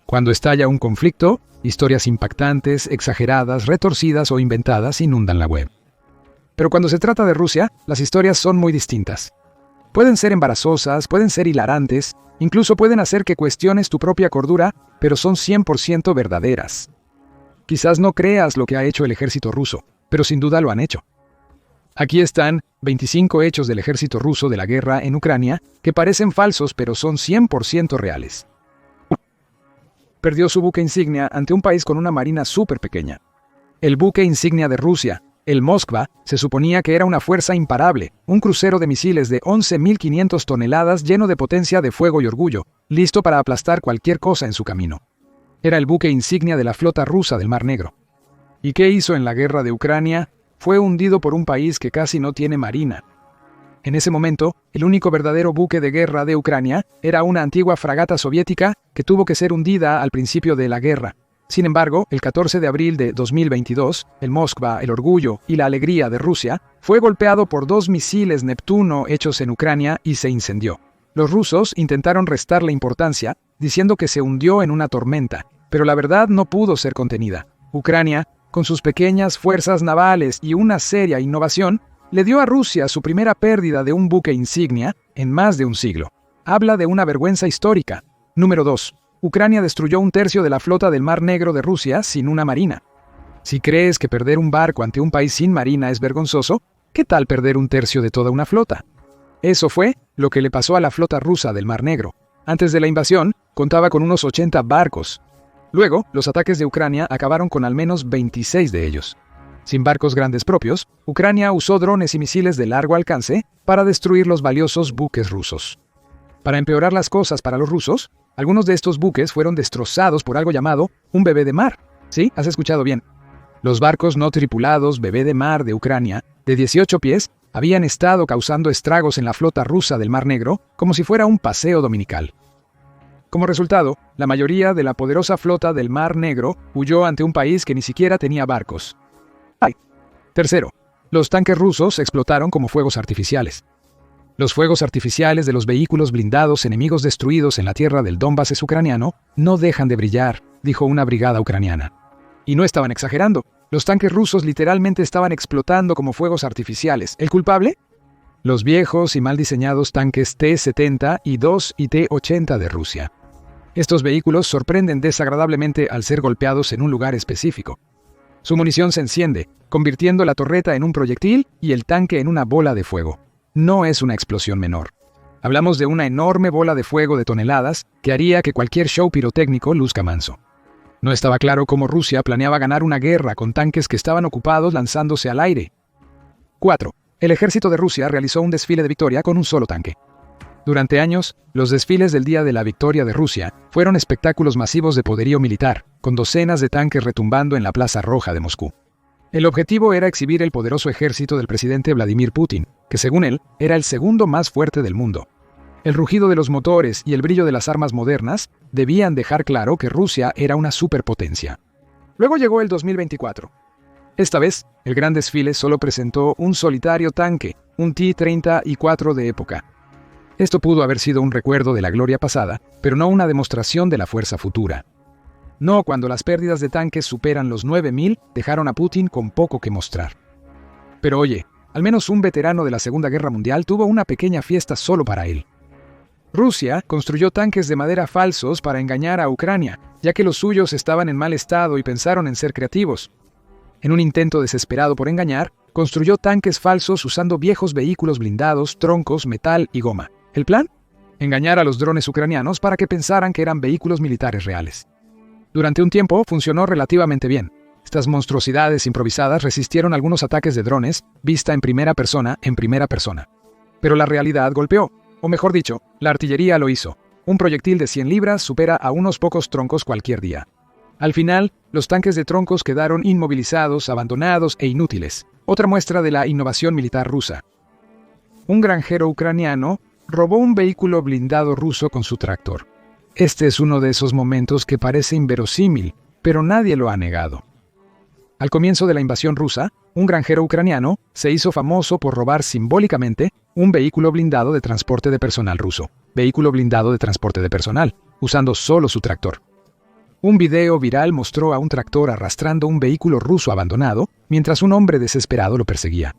Cuando estalla un conflicto, historias impactantes, exageradas, retorcidas o inventadas inundan la web. Pero cuando se trata de Rusia, las historias son muy distintas. Pueden ser embarazosas, pueden ser hilarantes, incluso pueden hacer que cuestiones tu propia cordura, pero son 100% verdaderas. Quizás no creas lo que ha hecho el ejército ruso, pero sin duda lo han hecho. Aquí están 25 hechos del ejército ruso de la guerra en Ucrania que parecen falsos, pero son 100% reales. Perdió su buque insignia ante un país con una marina súper pequeña. El buque insignia de Rusia, el Moskva, se suponía que era una fuerza imparable, un crucero de misiles de 11.500 toneladas lleno de potencia de fuego y orgullo, listo para aplastar cualquier cosa en su camino. Era el buque insignia de la flota rusa del Mar Negro. ¿Y qué hizo en la guerra de Ucrania? Fue hundido por un país que casi no tiene marina. En ese momento, el único verdadero buque de guerra de Ucrania era una antigua fragata soviética que tuvo que ser hundida al principio de la guerra. Sin embargo, el 14 de abril de 2022, el Moskva, el orgullo y la alegría de Rusia, fue golpeado por 2 misiles Neptuno hechos en Ucrania y se incendió. Los rusos intentaron restarle importancia, diciendo que se hundió en una tormenta, pero la verdad no pudo ser contenida. Ucrania, con sus pequeñas fuerzas navales y una seria innovación, le dio a Rusia su primera pérdida de un buque insignia en más de un siglo. Habla de una vergüenza histórica. Número 2. Ucrania destruyó 1/3 de la flota del Mar Negro de Rusia sin una marina. Si crees que perder un barco ante un país sin marina es vergonzoso, ¿qué tal perder 1/3 de toda una flota? Eso fue lo que le pasó a la flota rusa del Mar Negro. Antes de la invasión, contaba con unos 80 barcos. Luego, los ataques de Ucrania acabaron con al menos 26 de ellos. Sin barcos grandes propios, Ucrania usó drones y misiles de largo alcance para destruir los valiosos buques rusos. Para empeorar las cosas para los rusos, algunos de estos buques fueron destrozados por algo llamado un bebé de mar. ¿Sí? ¿Has escuchado bien? Los barcos no tripulados bebé de mar de Ucrania, de 18 pies, habían estado causando estragos en la flota rusa del Mar Negro como si fuera un paseo dominical. Como resultado, la mayoría de la poderosa flota del Mar Negro huyó ante un país que ni siquiera tenía barcos. Tercero, los tanques rusos explotaron como fuegos artificiales. Los fuegos artificiales de los vehículos blindados enemigos destruidos en la tierra del Donbass ucraniano no dejan de brillar, dijo una brigada ucraniana. Y no estaban exagerando. Los tanques rusos literalmente estaban explotando como fuegos artificiales. ¿El culpable? Los viejos y mal diseñados tanques T-70 y 2 y T-80 de Rusia. Estos vehículos sorprenden desagradablemente al ser golpeados en un lugar específico. Su munición se enciende, convirtiendo la torreta en un proyectil y el tanque en una bola de fuego. No es una explosión menor. Hablamos de una enorme bola de fuego de toneladas que haría que cualquier show pirotécnico luzca manso. No estaba claro cómo Rusia planeaba ganar una guerra con tanques que estaban ocupados lanzándose al aire. 4. El ejército de Rusia realizó un desfile de victoria con un solo tanque. Durante años, los desfiles del Día de la Victoria de Rusia fueron espectáculos masivos de poderío militar, con docenas de tanques retumbando en la Plaza Roja de Moscú. El objetivo era exhibir el poderoso ejército del presidente Vladimir Putin, que según él, era el segundo más fuerte del mundo. El rugido de los motores y el brillo de las armas modernas debían dejar claro que Rusia era una superpotencia. Luego llegó el 2024. Esta vez, el gran desfile solo presentó un solitario tanque, un T-34 de época. Esto pudo haber sido un recuerdo de la gloria pasada, pero no una demostración de la fuerza futura. No cuando las pérdidas de tanques superan los 9.000, dejaron a Putin con poco que mostrar. Pero oye, al menos un veterano de la Segunda Guerra Mundial tuvo una pequeña fiesta solo para él. Rusia construyó tanques de madera falsos para engañar a Ucrania, ya que los suyos estaban en mal estado y pensaron en ser creativos. En un intento desesperado por engañar, construyó tanques falsos usando viejos vehículos blindados, troncos, metal y goma. ¿El plan? Engañar a los drones ucranianos para que pensaran que eran vehículos militares reales. Durante un tiempo funcionó relativamente bien. Estas monstruosidades improvisadas resistieron algunos ataques de drones, vista en primera persona. Pero la realidad golpeó, o mejor dicho, la artillería lo hizo. Un proyectil de 100 libras supera a unos pocos troncos cualquier día. Al final, los tanques de troncos quedaron inmovilizados, abandonados e inútiles. Otra muestra de la innovación militar rusa. Un granjero ucraniano robó un vehículo blindado ruso con su tractor. Este es uno de esos momentos que parece inverosímil, pero nadie lo ha negado. Al comienzo de la invasión rusa, un granjero ucraniano se hizo famoso por robar simbólicamente un vehículo blindado de transporte de personal ruso. Vehículo blindado de transporte de personal, usando solo su tractor. Un video viral mostró a un tractor arrastrando un vehículo ruso abandonado, mientras un hombre desesperado lo perseguía.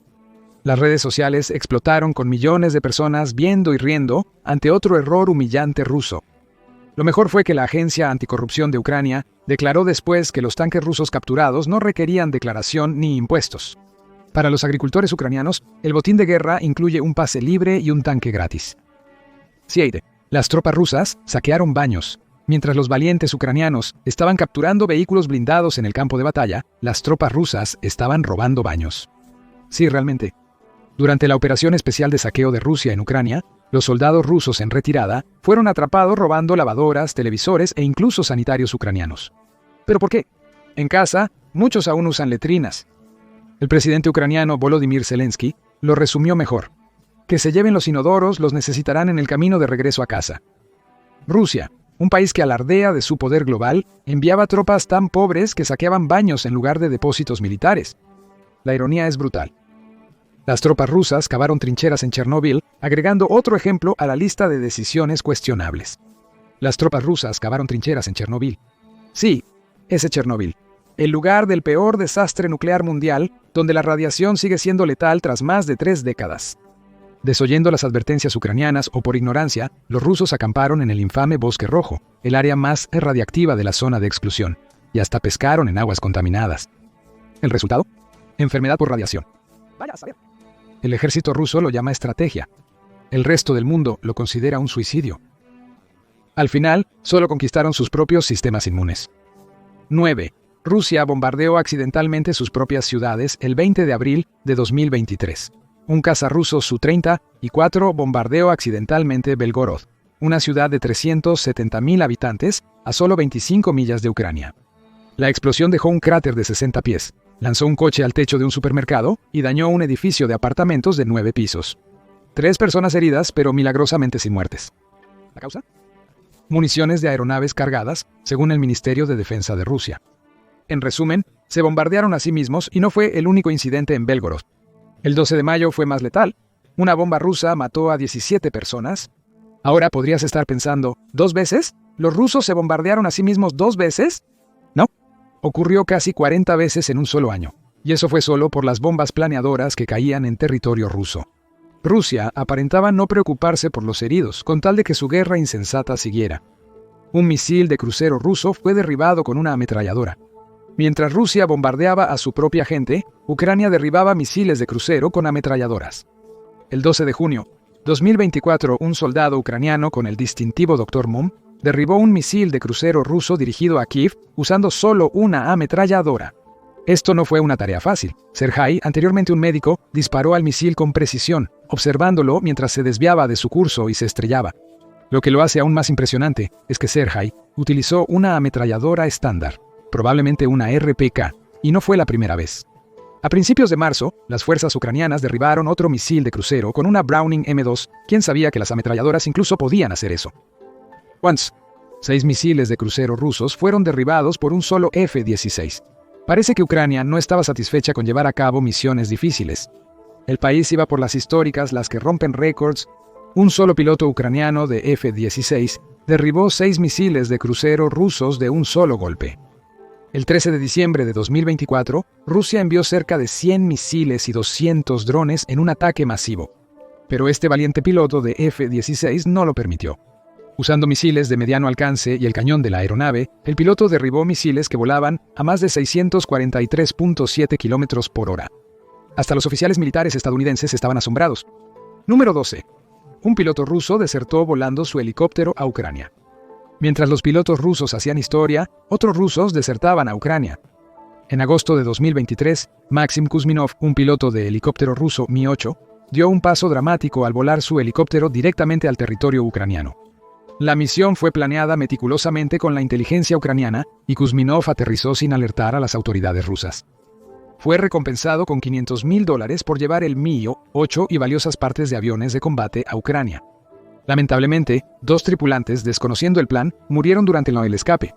Las redes sociales explotaron con millones de personas viendo y riendo ante otro error humillante ruso. Lo mejor fue que la Agencia Anticorrupción de Ucrania declaró después que los tanques rusos capturados no requerían declaración ni impuestos. Para los agricultores ucranianos, el botín de guerra incluye un pase libre y un tanque gratis. 7. Las tropas rusas saquearon baños. Mientras los valientes ucranianos estaban capturando vehículos blindados en el campo de batalla, las tropas rusas estaban robando baños. Sí, realmente. Durante la operación especial de saqueo de Rusia en Ucrania, los soldados rusos en retirada fueron atrapados robando lavadoras, televisores e incluso sanitarios ucranianos. ¿Pero por qué? En casa, muchos aún usan letrinas. El presidente ucraniano Volodymyr Zelensky lo resumió mejor. Que se lleven los inodoros, los necesitarán en el camino de regreso a casa. Rusia, un país que alardea de su poder global, enviaba tropas tan pobres que saqueaban baños en lugar de depósitos militares. La ironía es brutal. Las tropas rusas cavaron trincheras en Chernóbil, agregando otro ejemplo a la lista de decisiones cuestionables. Las tropas rusas cavaron trincheras en Chernóbil. Sí, ese Chernóbil. El lugar del peor desastre nuclear mundial, donde la radiación sigue siendo letal tras más de 3 décadas. Desoyendo las advertencias ucranianas o por ignorancia, los rusos acamparon en el infame Bosque Rojo, el área más radiactiva de la zona de exclusión, y hasta pescaron en aguas contaminadas. ¿El resultado? Enfermedad por radiación. Vaya a saber. El ejército ruso lo llama estrategia. El resto del mundo lo considera un suicidio. Al final, solo conquistaron sus propios sistemas inmunes. 9. Rusia bombardeó accidentalmente sus propias ciudades el 20 de abril de 2023. Un caza ruso Su-30 y 4 bombardeó accidentalmente Belgorod, una ciudad de 370.000 habitantes a solo 25 millas de Ucrania. La explosión dejó un cráter de 60 pies, lanzó un coche al techo de un supermercado y dañó un edificio de apartamentos de 9 pisos. 3 personas heridas, pero milagrosamente sin muertes. ¿La causa? Municiones de aeronaves cargadas, según el Ministerio de Defensa de Rusia. En resumen, se bombardearon a sí mismos y no fue el único incidente en Belgorod. El 12 de mayo fue más letal. Una bomba rusa mató a 17 personas. Ahora podrías estar pensando, ¿2 veces? ¿Los rusos se bombardearon a sí mismos 2 veces? No. Ocurrió casi 40 veces en un solo año. Y eso fue solo por las bombas planeadoras que caían en territorio ruso. Rusia aparentaba no preocuparse por los heridos, con tal de que su guerra insensata siguiera. Un misil de crucero ruso fue derribado con una ametralladora. Mientras Rusia bombardeaba a su propia gente, Ucrania derribaba misiles de crucero con ametralladoras. El 12 de junio, 2024, un soldado ucraniano con el distintivo Dr. Mom derribó un misil de crucero ruso dirigido a Kiev usando solo una ametralladora. Esto no fue una tarea fácil. Sergei, anteriormente un médico, disparó al misil con precisión, observándolo mientras se desviaba de su curso y se estrellaba. Lo que lo hace aún más impresionante es que Sergei utilizó una ametralladora estándar, probablemente una RPK, y no fue la primera vez. A principios de marzo, las fuerzas ucranianas derribaron otro misil de crucero con una Browning M2. ¿Quién sabía que las ametralladoras incluso podían hacer eso? Once. 6 misiles de crucero rusos fueron derribados por un solo F-16. Parece que Ucrania no estaba satisfecha con llevar a cabo misiones difíciles. El país iba por las históricas, las que rompen récords. Un solo piloto ucraniano de F-16 derribó 6 misiles de crucero rusos de un solo golpe. El 13 de diciembre de 2024, Rusia envió cerca de 100 misiles y 200 drones en un ataque masivo. Pero este valiente piloto de F-16 no lo permitió. Usando misiles de mediano alcance y el cañón de la aeronave, el piloto derribó misiles que volaban a más de 643.7 kilómetros por hora. Hasta los oficiales militares estadounidenses estaban asombrados. Número 12. Un piloto ruso desertó volando su helicóptero a Ucrania. Mientras los pilotos rusos hacían historia, otros rusos desertaban a Ucrania. En agosto de 2023, Maxim Kuzminov, un piloto de helicóptero ruso Mi-8, dio un paso dramático al volar su helicóptero directamente al territorio ucraniano. La misión fue planeada meticulosamente con la inteligencia ucraniana y Kuzminov aterrizó sin alertar a las autoridades rusas. Fue recompensado con $500,000 por llevar el Mi-8 y valiosas partes de aviones de combate a Ucrania. Lamentablemente, 2 tripulantes, desconociendo el plan, murieron durante el escape.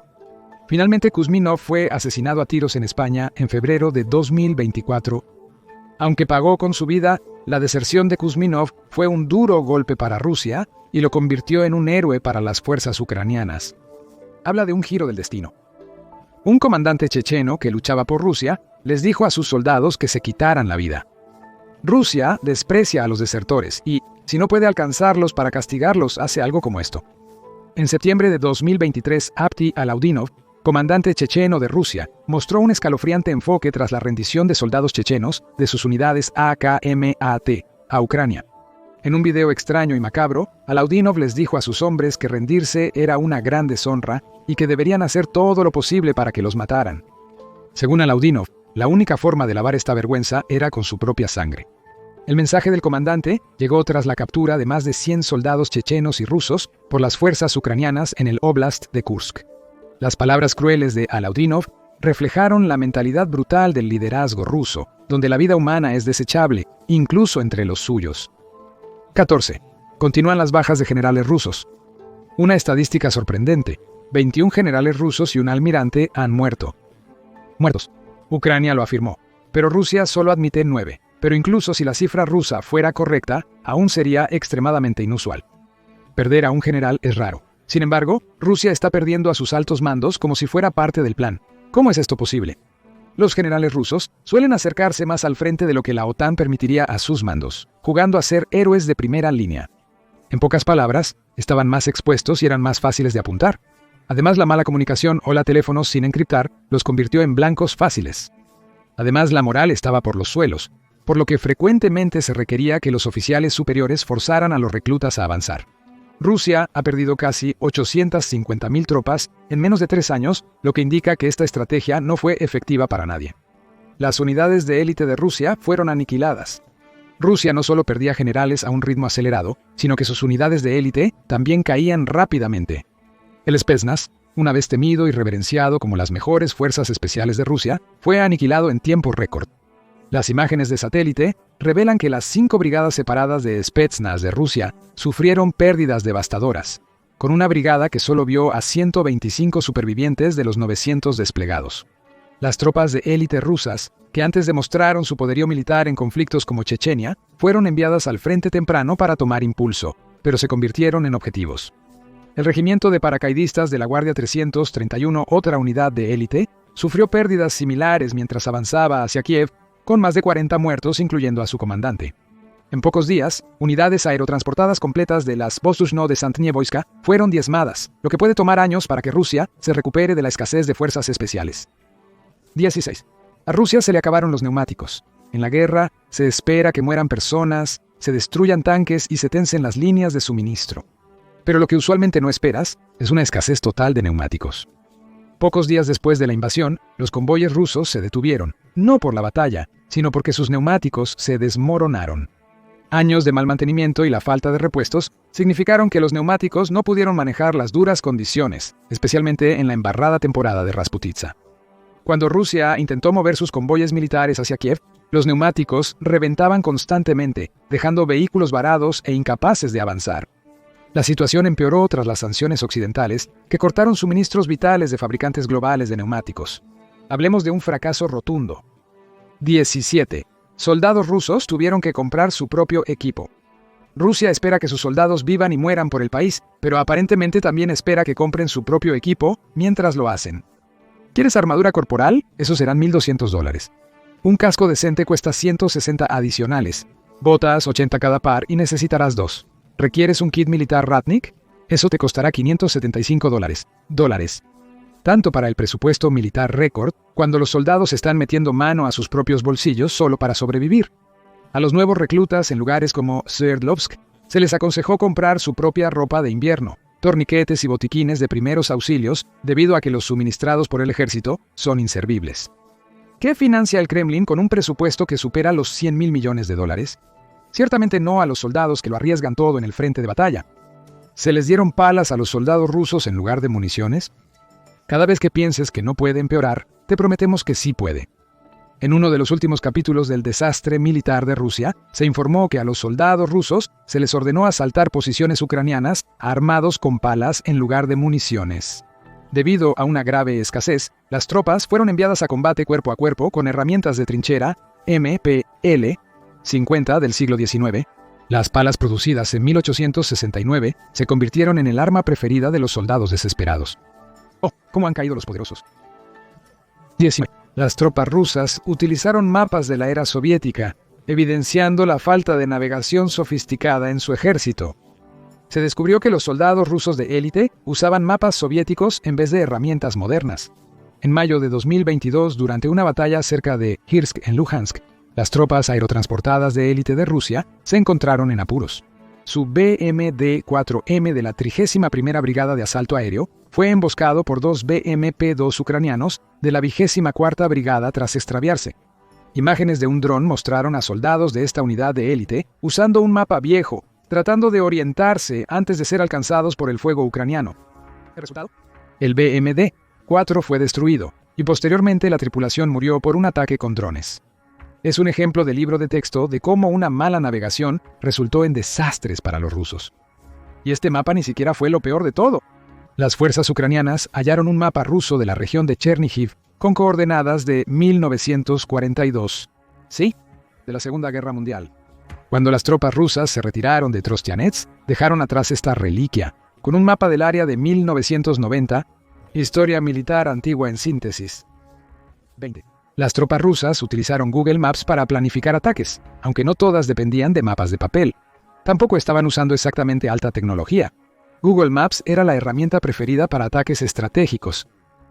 Finalmente, Kuzminov fue asesinado a tiros en España en febrero de 2024. Aunque pagó con su vida, la deserción de Kuzminov fue un duro golpe para Rusia y lo convirtió en un héroe para las fuerzas ucranianas. Habla de un giro del destino. Un comandante checheno que luchaba por Rusia les dijo a sus soldados que se quitaran la vida. Rusia desprecia a los desertores y, si no puede alcanzarlos para castigarlos, hace algo como esto. En septiembre de 2023, Abdi Alaudinov, comandante checheno de Rusia, mostró un escalofriante enfoque tras la rendición de soldados chechenos de sus unidades AKMAT a Ucrania. En un video extraño y macabro, Alaudinov les dijo a sus hombres que rendirse era una gran deshonra y que deberían hacer todo lo posible para que los mataran. Según Alaudinov, la única forma de lavar esta vergüenza era con su propia sangre. El mensaje del comandante llegó tras la captura de más de 100 soldados chechenos y rusos por las fuerzas ucranianas en el Oblast de Kursk. Las palabras crueles de Alaudinov reflejaron la mentalidad brutal del liderazgo ruso, donde la vida humana es desechable, incluso entre los suyos. 14. Continúan las bajas de generales rusos. Una estadística sorprendente: 21 generales rusos y un almirante han muertos. Ucrania lo afirmó, pero Rusia solo admite 9. Pero incluso si la cifra rusa fuera correcta, aún sería extremadamente inusual. Perder a un general es raro. Sin embargo, Rusia está perdiendo a sus altos mandos como si fuera parte del plan. ¿Cómo es esto posible? Los generales rusos suelen acercarse más al frente de lo que la OTAN permitiría a sus mandos, jugando a ser héroes de primera línea. En pocas palabras, estaban más expuestos y eran más fáciles de apuntar. Además, la mala comunicación o la teléfonos sin encriptar los convirtió en blancos fáciles. Además, la moral estaba por los suelos, por lo que frecuentemente se requería que los oficiales superiores forzaran a los reclutas a avanzar. Rusia ha perdido casi 850.000 tropas en menos de 3 años, lo que indica que esta estrategia no fue efectiva para nadie. Las unidades de élite de Rusia fueron aniquiladas. Rusia no solo perdía generales a un ritmo acelerado, sino que sus unidades de élite también caían rápidamente. El Spetsnaz, una vez temido y reverenciado como las mejores fuerzas especiales de Rusia, fue aniquilado en tiempo récord. Las imágenes de satélite revelan que las 5 brigadas separadas de Spetsnaz de Rusia sufrieron pérdidas devastadoras, con una brigada que solo vio a 125 supervivientes de los 900 desplegados. Las tropas de élite rusas, que antes demostraron su poderío militar en conflictos como Chechenia, fueron enviadas al frente temprano para tomar impulso, pero se convirtieron en objetivos. El regimiento de paracaidistas de la Guardia 331, otra unidad de élite, sufrió pérdidas similares mientras avanzaba hacia Kiev, con más de 40 muertos, incluyendo a su comandante. En pocos días, unidades aerotransportadas completas de las Vostochno de Santnievoyska fueron diezmadas, lo que puede tomar años para que Rusia se recupere de la escasez de fuerzas especiales. 16. A Rusia se le acabaron los neumáticos. En la guerra, se espera que mueran personas, se destruyan tanques y se tensen las líneas de suministro. Pero lo que usualmente no esperas es una escasez total de neumáticos. Pocos días después de la invasión, los convoyes rusos se detuvieron, no por la batalla, sino porque sus neumáticos se desmoronaron. Años de mal mantenimiento y la falta de repuestos significaron que los neumáticos no pudieron manejar las duras condiciones, especialmente en la embarrada temporada de Rasputitsa. Cuando Rusia intentó mover sus convoyes militares hacia Kiev, los neumáticos reventaban constantemente, dejando vehículos varados e incapaces de avanzar. La situación empeoró tras las sanciones occidentales, que cortaron suministros vitales de fabricantes globales de neumáticos. Hablemos de un fracaso rotundo. 17. Soldados rusos tuvieron que comprar su propio equipo. Rusia espera que sus soldados vivan y mueran por el país, pero aparentemente también espera que compren su propio equipo mientras lo hacen. ¿Quieres armadura corporal? Eso serán $1,200. Un casco decente cuesta 160 adicionales, botas 80 cada par y necesitarás 2. ¿Requieres un kit militar Ratnik? Eso te costará $575. Tanto para el presupuesto militar récord, cuando los soldados están metiendo mano a sus propios bolsillos solo para sobrevivir. A los nuevos reclutas en lugares como Sverdlovsk se les aconsejó comprar su propia ropa de invierno, torniquetes y botiquines de primeros auxilios debido a que los suministrados por el ejército son inservibles. ¿Qué financia el Kremlin con un presupuesto que supera los $100.000 millones? Ciertamente no a los soldados que lo arriesgan todo en el frente de batalla. ¿Se les dieron palas a los soldados rusos en lugar de municiones? Cada vez que pienses que no puede empeorar, te prometemos que sí puede. En uno de los últimos capítulos del desastre militar de Rusia, se informó que a los soldados rusos se les ordenó asaltar posiciones ucranianas armados con palas en lugar de municiones. Debido a una grave escasez, las tropas fueron enviadas a combate cuerpo a cuerpo con herramientas de trinchera MPL 50 del siglo XIX. Las palas producidas en 1869 se convirtieron en el arma preferida de los soldados desesperados. ¡Oh, cómo han caído los poderosos! 19. Las tropas rusas utilizaron mapas de la era soviética, evidenciando la falta de navegación sofisticada en su ejército. Se descubrió que los soldados rusos de élite usaban mapas soviéticos en vez de herramientas modernas. En mayo de 2022, durante una batalla cerca de Irsk en Luhansk, las tropas aerotransportadas de élite de Rusia se encontraron en apuros. Su BMD-4M de la 31ª Brigada de Asalto Aéreo fue emboscado por dos BMP-2 ucranianos de la 24ª Brigada tras extraviarse. Imágenes de un dron mostraron a soldados de esta unidad de élite usando un mapa viejo, tratando de orientarse antes de ser alcanzados por el fuego ucraniano. ¿El resultado? El BMD-4 fue destruido, y posteriormente la tripulación murió por un ataque con drones. Es un ejemplo de libro de texto de cómo una mala navegación resultó en desastres para los rusos. Y este mapa ni siquiera fue lo peor de todo. Las fuerzas ucranianas hallaron un mapa ruso de la región de Chernihiv con coordenadas de 1942, ¿sí? De la Segunda Guerra Mundial. Cuando las tropas rusas se retiraron de Trostianets, dejaron atrás esta reliquia, con un mapa del área de 1990, Historia Militar Antigua en síntesis. 20. Las tropas rusas utilizaron Google Maps para planificar ataques, aunque no todas dependían de mapas de papel. Tampoco estaban usando exactamente alta tecnología. Google Maps era la herramienta preferida para ataques estratégicos.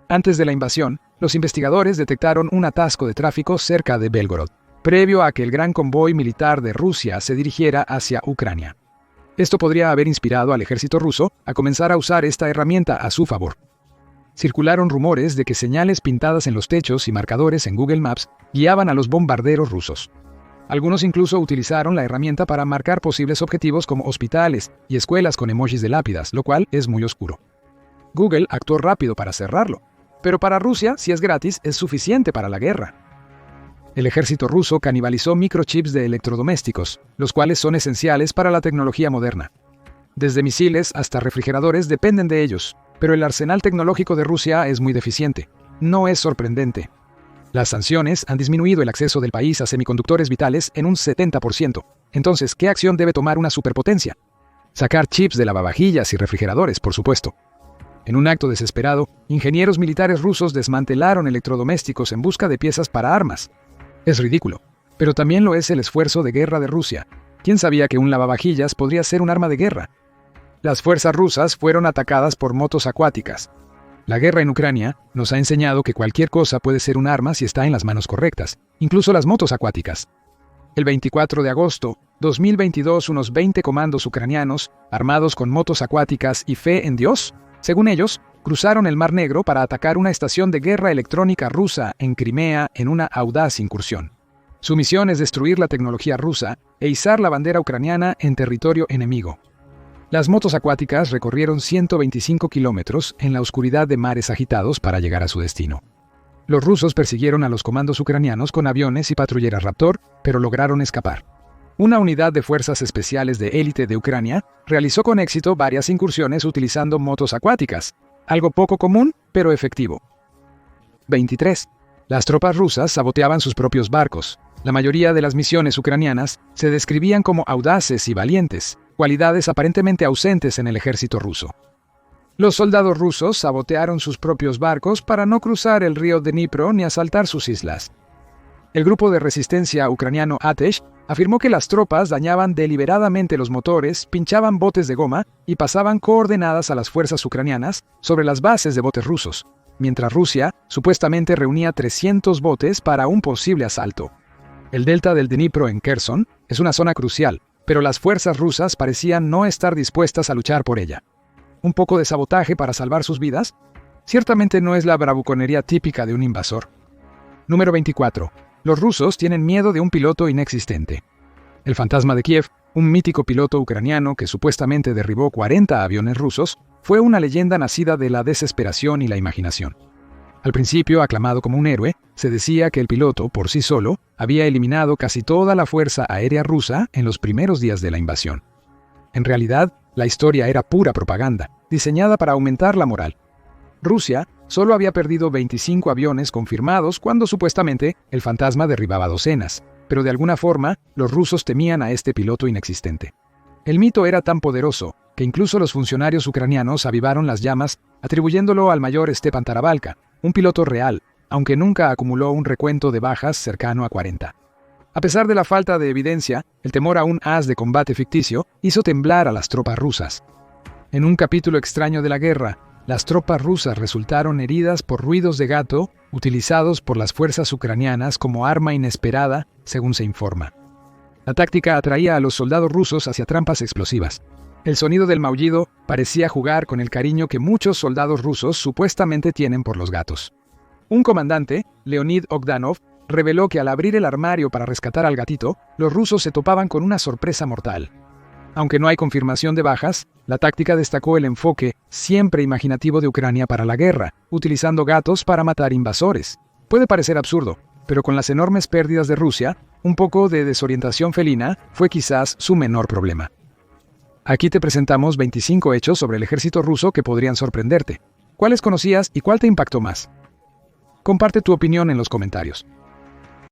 Antes de la invasión, los investigadores detectaron un atasco de tráfico cerca de Belgorod, previo a que el gran convoy militar de Rusia se dirigiera hacia Ucrania. Esto podría haber inspirado al ejército ruso a comenzar a usar esta herramienta a su favor. Circularon rumores de que señales pintadas en los techos y marcadores en Google Maps guiaban a los bombarderos rusos. Algunos incluso utilizaron la herramienta para marcar posibles objetivos como hospitales y escuelas con emojis de lápidas, lo cual es muy oscuro. Google actuó rápido para cerrarlo, pero para Rusia, si es gratis, es suficiente para la guerra. El ejército ruso canibalizó microchips de electrodomésticos, los cuales son esenciales para la tecnología moderna. Desde misiles hasta refrigeradores dependen de ellos, pero el arsenal tecnológico de Rusia es muy deficiente. No es sorprendente. Las sanciones han disminuido el acceso del país a semiconductores vitales en un 70%. Entonces, ¿qué acción debe tomar una superpotencia? Sacar chips de lavavajillas y refrigeradores, por supuesto. En un acto desesperado, ingenieros militares rusos desmantelaron electrodomésticos en busca de piezas para armas. Es ridículo, pero también lo es el esfuerzo de guerra de Rusia. ¿Quién sabía que un lavavajillas podría ser un arma de guerra? Las fuerzas rusas fueron atacadas por motos acuáticas. La guerra en Ucrania nos ha enseñado que cualquier cosa puede ser un arma si está en las manos correctas, incluso las motos acuáticas. El 24 de agosto de 2022, unos 20 comandos ucranianos, armados con motos acuáticas y fe en Dios, según ellos, cruzaron el Mar Negro para atacar una estación de guerra electrónica rusa en Crimea en una audaz incursión. Su misión es destruir la tecnología rusa e izar la bandera ucraniana en territorio enemigo. Las motos acuáticas recorrieron 125 kilómetros en la oscuridad de mares agitados para llegar a su destino. Los rusos persiguieron a los comandos ucranianos con aviones y patrulleras Raptor, pero lograron escapar. Una unidad de fuerzas especiales de élite de Ucrania realizó con éxito varias incursiones utilizando motos acuáticas, algo poco común, pero efectivo. 23. Las tropas rusas saboteaban sus propios barcos. La mayoría de las misiones ucranianas se describían como audaces y valientes, cualidades aparentemente ausentes en el ejército ruso. Los soldados rusos sabotearon sus propios barcos para no cruzar el río Dnipro ni asaltar sus islas. El grupo de resistencia ucraniano Atesh afirmó que las tropas dañaban deliberadamente los motores, pinchaban botes de goma y pasaban coordenadas a las fuerzas ucranianas sobre las bases de botes rusos, mientras Rusia supuestamente reunía 300 botes para un posible asalto. El delta del Dnipro en Kherson es una zona crucial, pero las fuerzas rusas parecían no estar dispuestas a luchar por ella. ¿Un poco de sabotaje para salvar sus vidas? Ciertamente no es la bravuconería típica de un invasor. Número 24. Los rusos tienen miedo de un piloto inexistente. El fantasma de Kiev, un mítico piloto ucraniano que supuestamente derribó 40 aviones rusos, fue una leyenda nacida de la desesperación y la imaginación. Al principio, aclamado como un héroe, se decía que el piloto, por sí solo, había eliminado casi toda la fuerza aérea rusa en los primeros días de la invasión. En realidad, la historia era pura propaganda, diseñada para aumentar la moral. Rusia solo había perdido 25 aviones confirmados cuando supuestamente el fantasma derribaba docenas, pero de alguna forma los rusos temían a este piloto inexistente. El mito era tan poderoso que incluso los funcionarios ucranianos avivaron las llamas atribuyéndolo al mayor Stepan Tarabalka, un piloto real, aunque nunca acumuló un recuento de bajas cercano a 40. A pesar de la falta de evidencia, el temor a un as de combate ficticio hizo temblar a las tropas rusas. En un capítulo extraño de la guerra, las tropas rusas resultaron heridas por ruidos de gato utilizados por las fuerzas ucranianas como arma inesperada, según se informa. La táctica atraía a los soldados rusos hacia trampas explosivas. El sonido del maullido parecía jugar con el cariño que muchos soldados rusos supuestamente tienen por los gatos. Un comandante, Leonid Ogdanov, reveló que al abrir el armario para rescatar al gatito, los rusos se topaban con una sorpresa mortal. Aunque no hay confirmación de bajas, la táctica destacó el enfoque siempre imaginativo de Ucrania para la guerra, utilizando gatos para matar invasores. Puede parecer absurdo, pero con las enormes pérdidas de Rusia, un poco de desorientación felina fue quizás su menor problema. Aquí te presentamos 25 hechos sobre el ejército ruso que podrían sorprenderte. ¿Cuáles conocías y cuál te impactó más? Comparte tu opinión en los comentarios.